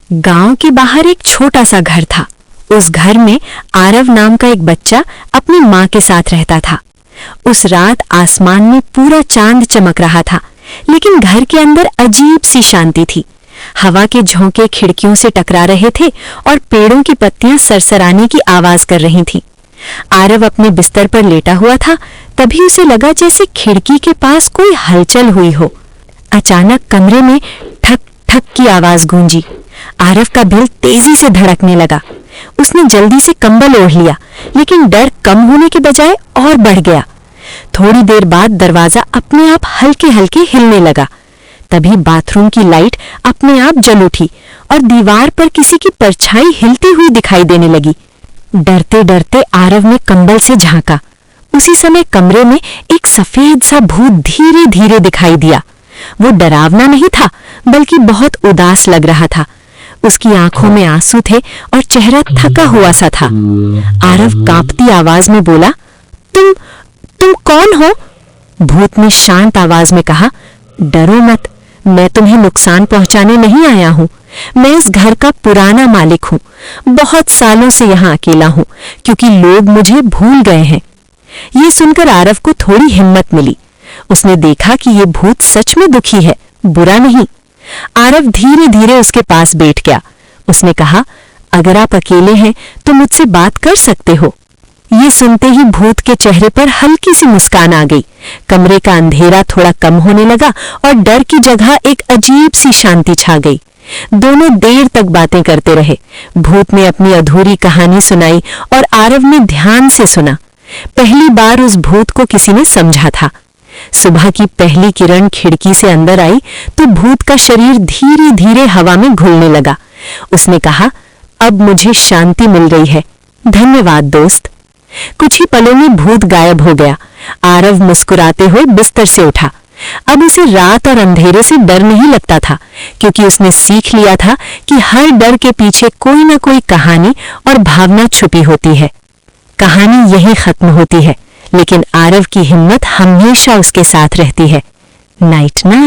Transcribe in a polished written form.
गांव के बाहर एक छोटा सा घर था। उस घर में आरव नाम का एक बच्चा अपनी माँ के साथ रहता था। उस रात आसमान में पूरा चांद चमक रहा था, लेकिन घर के अंदर अजीब सी शांति थी। हवा के झोंके खिड़कियों से टकरा रहे थे और पेड़ों की पत्तियां सरसराने की आवाज कर रही थीं। आरव अपने बिस्तर पर लेटा हुआ था, तभी उसे लगा जैसे खिड़की के पास कोई हलचल हुई हो। अचानक कमरे में ठक ठक की आवाज गूंजी। आरव का दिल तेजी से धड़कने लगा। उसने जल्दी से कंबल ओढ़ लिया, लेकिन डर कम होने के बजाय और बढ़ गया। थोड़ी देर बाद दरवाजा अपने आप हल्के हल्के हिलने लगा। तभी बाथरूम की लाइट अपने आप जल उठी और दीवार पर किसी की परछाई हिलती हुई दिखाई देने लगी। डरते डरते आरव ने कंबल से झांका। उसी समय कमरे में एक सफेद सा भूत धीरे धीरे दिखाई दिया। वो डरावना नहीं था, बल्कि बहुत उदास लग रहा था। उसकी आंखों में आंसू थे और चेहरा थका हुआ सा था। आरव कांपती आवाज में बोला, तुम कौन हो? भूत ने शांत आवाज में कहा, डरो मत, मैं तुम्हें नुकसान पहुंचाने नहीं आया हूं। मैं इस घर का पुराना मालिक हूं। बहुत सालों से यहां अकेला हूं, क्योंकि लोग मुझे भूल गए हैं। ये सुनकर आरव को थोड़ी हिम्मत मिली। उसने देखा कि ये भूत सच में दुखी है, बुरा नहीं। आरव धीरे धीरे उसके पास बैठ गया। उसने कहा, अगर आप अकेले हैं तो मुझसे बात कर सकते हो। ये सुनते ही भूत के चेहरे पर हल्की सी मुस्कान आ गई। कमरे का अंधेरा थोड़ा कम होने लगा और डर की जगह एक अजीब सी शांति छा गई। दोनों देर तक बातें करते रहे। भूत ने अपनी अधूरी कहानी सुनाई और आरव ने ध्यान से सुना। पहली बार उस भूत को किसी ने समझा था। सुबह की पहली किरण खिड़की से अंदर आई तो भूत का शरीर धीरे धीरे हवा में घुलने लगा। उसने कहा, अब मुझे शांति मिल रही है, धन्यवाद दोस्त। कुछ ही पलों में भूत गायब हो गया। आरव मुस्कुराते हुए बिस्तर से उठा। अब उसे रात और अंधेरे से डर नहीं लगता था, क्योंकि उसने सीख लिया था कि हर डर के पीछे कोई ना कोई कहानी और भावना छुपी होती है। कहानी यहीं खत्म होती है, लेकिन आरव की हिम्मत हमेशा उसके साथ रहती है। Night night.